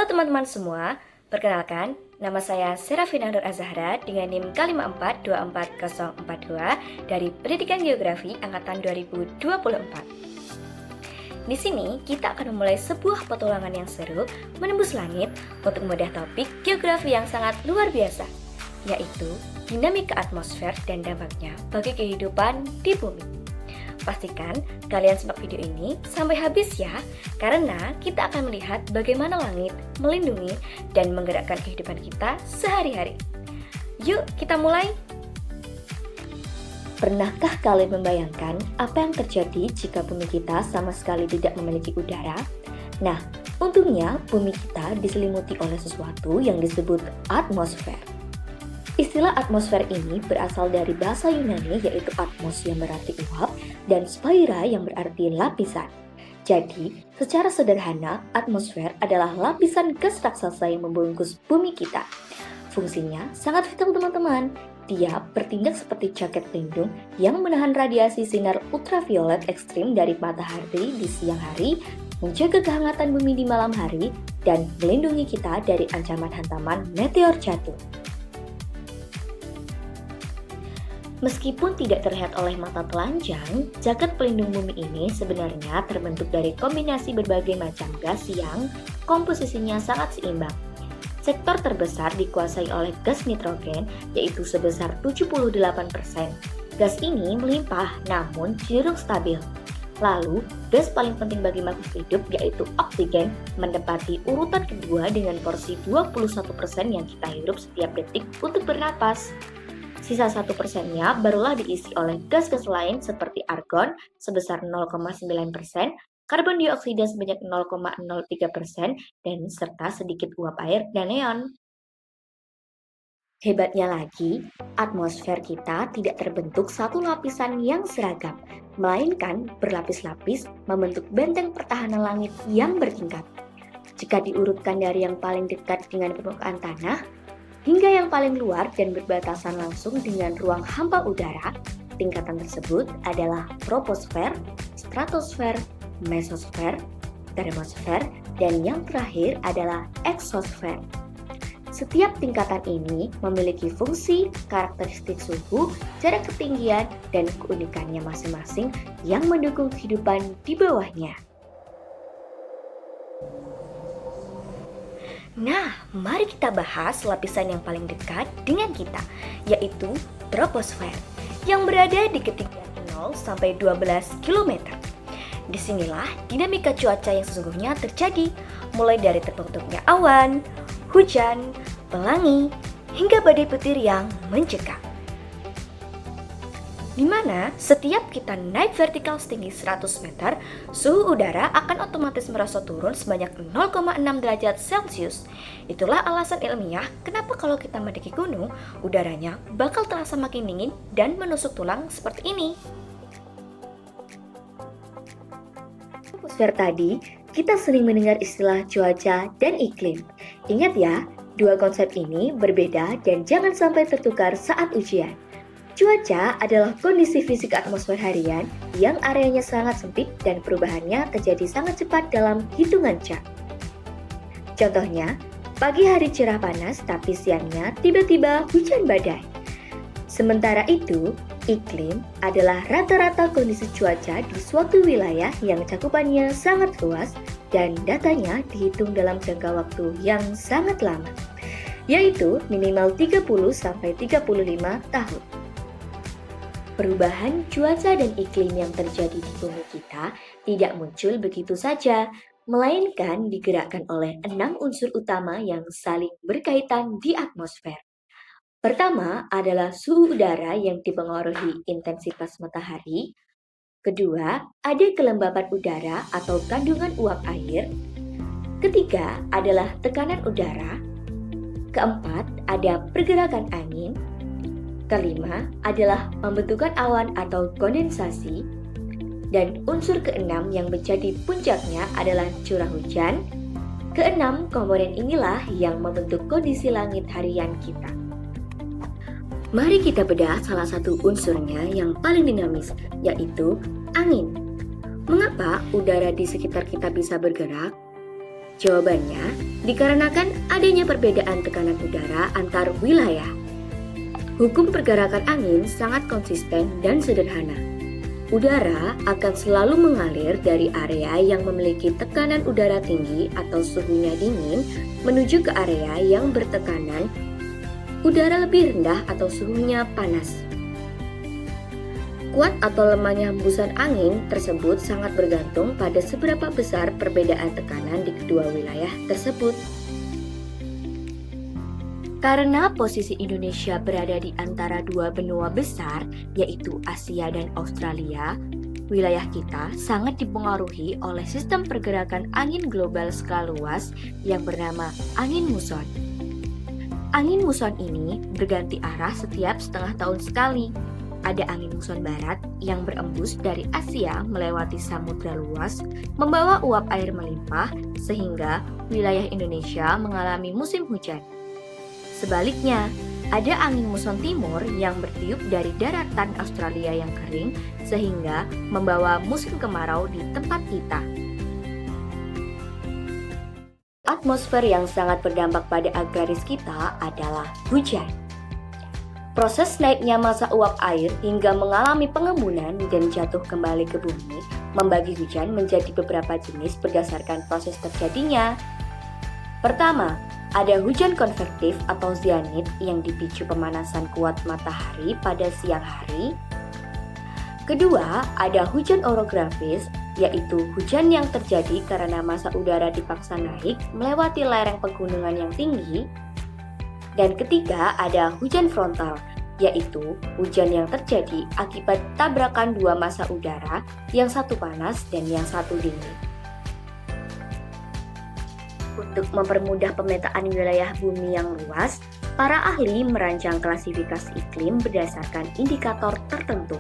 teman-teman semua, perkenalkan, nama saya Serafina Nur Azahra dengan NIM K54244042 dari Pendidikan Geografi Angkatan 2024. Di sini, kita akan memulai sebuah petualangan yang seru menembus langit untuk membedah topik geografi yang sangat luar biasa, yaitu dinamika atmosfer dan dampaknya bagi kehidupan di bumi. Pastikan kalian simak video ini sampai habis ya, karena kita akan melihat bagaimana langit melindungi dan menggerakkan kehidupan kita sehari-hari. Yuk kita mulai! Pernahkah kalian membayangkan apa yang terjadi jika bumi kita sama sekali tidak memiliki udara? Nah, untungnya bumi kita diselimuti oleh sesuatu yang disebut atmosfer. Istilah atmosfer ini berasal dari bahasa Yunani yaitu atmos yang berarti uap dan sphaira yang berarti lapisan. Jadi, secara sederhana, atmosfer adalah lapisan gas raksasa yang membungkus bumi kita. Fungsinya sangat vital teman-teman. Dia bertindak seperti jaket pelindung yang menahan radiasi sinar ultraviolet ekstrim dari matahari di siang hari, menjaga kehangatan bumi di malam hari, dan melindungi kita dari ancaman hantaman meteor jatuh. Meskipun tidak terlihat oleh mata telanjang, jaket pelindung bumi ini sebenarnya terbentuk dari kombinasi berbagai macam gas yang komposisinya sangat seimbang. Sektor terbesar dikuasai oleh gas nitrogen, yaitu sebesar 78%. Gas ini melimpah namun cenderung stabil. Lalu, gas paling penting bagi makhluk hidup yaitu oksigen menempati urutan kedua dengan porsi 21% yang kita hirup setiap detik untuk bernapas. Sisa 1%-nya barulah diisi oleh gas-gas lain seperti argon sebesar 0,9%, karbon dioksida sebanyak 0,03%, dan serta sedikit uap air dan neon. Hebatnya lagi, atmosfer kita tidak terbentuk satu lapisan yang seragam, melainkan berlapis-lapis membentuk benteng pertahanan langit yang bertingkat. Jika diurutkan dari yang paling dekat dengan permukaan tanah, hingga yang paling luar dan berbatasan langsung dengan ruang hampa udara, tingkatan tersebut adalah troposfer, stratosfer, mesosfer, termosfer, dan yang terakhir adalah eksosfer. Setiap tingkatan ini memiliki fungsi, karakteristik suhu, jarak ketinggian, dan keunikannya masing-masing yang mendukung kehidupan di bawahnya. Nah, mari kita bahas lapisan yang paling dekat dengan kita, yaitu troposfer, yang berada di ketinggian 0 sampai 12 km. Disinilah dinamika cuaca yang sesungguhnya terjadi, mulai dari terbentuknya awan, hujan, pelangi, hingga badai petir yang mencekam. Di mana setiap kita naik vertikal setinggi 100 meter, suhu udara akan otomatis merosot turun sebanyak 0,6 derajat Celcius. Itulah alasan ilmiah kenapa kalau kita mendaki gunung, udaranya bakal terasa makin dingin dan menusuk tulang seperti ini. Atmosfer tadi, kita sering mendengar istilah cuaca dan iklim. Ingat ya, dua konsep ini berbeda dan jangan sampai tertukar saat ujian. Cuaca adalah kondisi fisik atmosfer harian yang areanya sangat sempit dan perubahannya terjadi sangat cepat dalam hitungan jam. Contohnya, pagi hari cerah panas tapi siangnya tiba-tiba hujan badai. Sementara itu, iklim adalah rata-rata kondisi cuaca di suatu wilayah yang cakupannya sangat luas dan datanya dihitung dalam jangka waktu yang sangat lama, yaitu minimal 30-35 tahun. Perubahan cuaca dan iklim yang terjadi di bumi kita tidak muncul begitu saja, melainkan digerakkan oleh 6 unsur utama yang saling berkaitan di atmosfer. Pertama adalah suhu udara yang dipengaruhi intensitas matahari. Kedua, ada kelembapan udara atau kandungan uap air. Ketiga adalah tekanan udara. Keempat, ada pergerakan angin. Kelima adalah pembentukan awan atau kondensasi. Dan unsur keenam yang menjadi puncaknya adalah curah hujan. Keenam komponen inilah yang membentuk kondisi langit harian kita. Mari kita bedah salah satu unsurnya yang paling dinamis, yaitu angin. Mengapa udara di sekitar kita bisa bergerak? Jawabannya, dikarenakan adanya perbedaan tekanan udara antar wilayah. Hukum pergerakan angin sangat konsisten dan sederhana. Udara akan selalu mengalir dari area yang memiliki tekanan udara tinggi atau suhunya dingin menuju ke area yang bertekanan udara lebih rendah atau suhunya panas. Kuat atau lemahnya hembusan angin tersebut sangat bergantung pada seberapa besar perbedaan tekanan di kedua wilayah tersebut. Karena posisi Indonesia berada di antara dua benua besar, yaitu Asia dan Australia, wilayah kita sangat dipengaruhi oleh sistem pergerakan angin global skala luas yang bernama angin muson. Angin muson ini berganti arah setiap setengah tahun sekali. Ada angin muson barat yang berembus dari Asia melewati samudra luas, membawa uap air melimpah sehingga wilayah Indonesia mengalami musim hujan. Sebaliknya, ada angin muson timur yang bertiup dari daratan Australia yang kering sehingga membawa musim kemarau di tempat kita. Atmosfer yang sangat berdampak pada agraris kita adalah hujan. Proses naiknya massa uap air hingga mengalami pengembunan dan jatuh kembali ke bumi membagi hujan menjadi beberapa jenis berdasarkan proses terjadinya. Pertama, ada hujan konvektif atau zianid yang dipicu pemanasan kuat matahari pada siang hari. Kedua, ada hujan orografis, yaitu hujan yang terjadi karena massa udara dipaksa naik melewati lereng pegunungan yang tinggi. Dan ketiga, ada hujan frontal, yaitu hujan yang terjadi akibat tabrakan dua massa udara, yang satu panas dan yang satu dingin. Untuk mempermudah pemetaan wilayah bumi yang luas, para ahli merancang klasifikasi iklim berdasarkan indikator tertentu.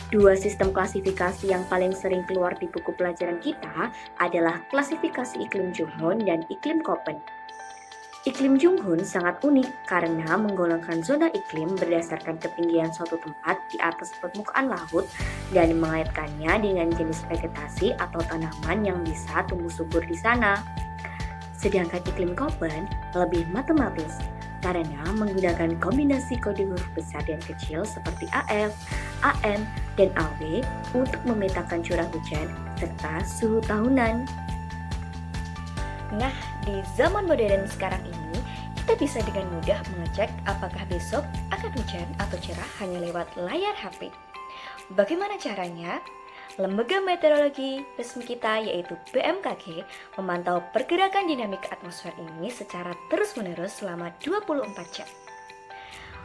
Dua sistem klasifikasi yang paling sering keluar di buku pelajaran kita adalah klasifikasi iklim Junghun dan iklim Köppen. Iklim Junghun sangat unik karena menggolongkan zona iklim berdasarkan ketinggian suatu tempat di atas permukaan laut dan mengaitkannya dengan jenis vegetasi atau tanaman yang bisa tumbuh subur di sana. Sedangkan iklim Köppen lebih matematis karena menggunakan kombinasi kode huruf besar dan kecil seperti AF, AM, dan AW untuk memetakan curah hujan serta suhu tahunan. Nah, di zaman modern sekarang ini, kita bisa dengan mudah mengecek apakah besok akan hujan atau cerah hanya lewat layar HP. Bagaimana caranya? Lembaga meteorologi resmi kita yaitu BMKG memantau pergerakan dinamik atmosfer ini secara terus-menerus selama 24 jam.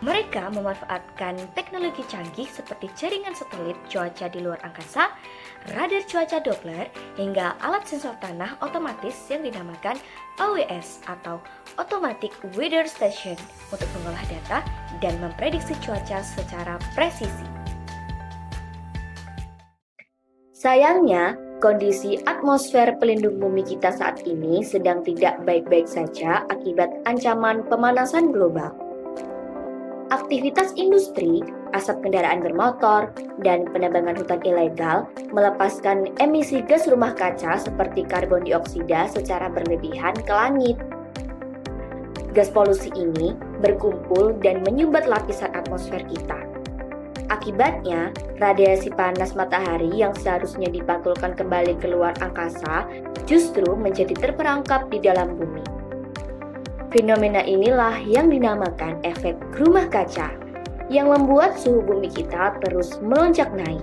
Mereka memanfaatkan teknologi canggih seperti jaringan satelit cuaca di luar angkasa, radar cuaca Doppler, hingga alat sensor tanah otomatis yang dinamakan AWS atau Automatic Weather Station untuk mengolah data dan memprediksi cuaca secara presisi. Sayangnya, kondisi atmosfer pelindung bumi kita saat ini sedang tidak baik-baik saja akibat ancaman pemanasan global. Aktivitas industri, asap kendaraan bermotor, dan penambangan hutan ilegal melepaskan emisi gas rumah kaca seperti karbon dioksida secara berlebihan ke langit. Gas polusi ini berkumpul dan menyumbat lapisan atmosfer kita. Akibatnya, radiasi panas matahari yang seharusnya dipantulkan kembali keluar angkasa justru menjadi terperangkap di dalam bumi. Fenomena inilah yang dinamakan efek rumah kaca, yang membuat suhu bumi kita terus melonjak naik.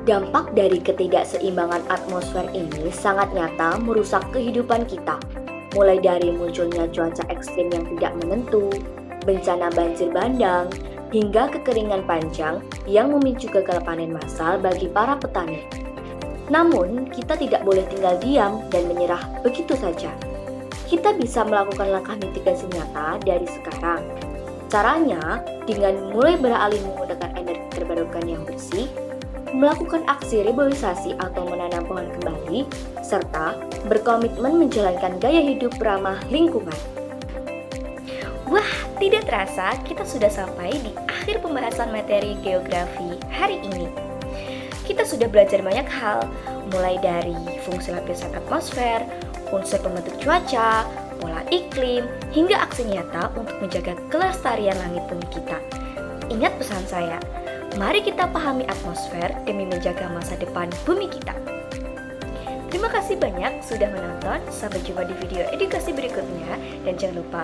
Dampak dari ketidakseimbangan atmosfer ini sangat nyata merusak kehidupan kita, mulai dari munculnya cuaca ekstrim yang tidak menentu, bencana banjir bandang, hingga kekeringan panjang yang memicu gagal panen massal bagi para petani. Namun, kita tidak boleh tinggal diam dan menyerah begitu saja. Kita bisa melakukan langkah mitigasi nyata dari sekarang. Caranya, dengan mulai beralih menggunakan energi terbarukan yang bersih, melakukan aksi reboisasi atau menanam pohon kembali, serta berkomitmen menjalankan gaya hidup ramah lingkungan. Wah, tidak terasa kita sudah sampai di akhir pembahasan materi geografi hari ini. Kita kita sudah belajar banyak hal, mulai dari fungsi lapisan atmosfer, unsur pembentuk cuaca, pola iklim, hingga aksi nyata untuk menjaga kelestarian langit bumi kita. Ingat pesan saya, mari kita pahami atmosfer demi menjaga masa depan bumi kita. Terima kasih banyak sudah menonton, sampai jumpa di video edukasi berikutnya, dan jangan lupa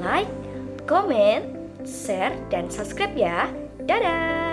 like, komen, share, dan subscribe ya. Dadah!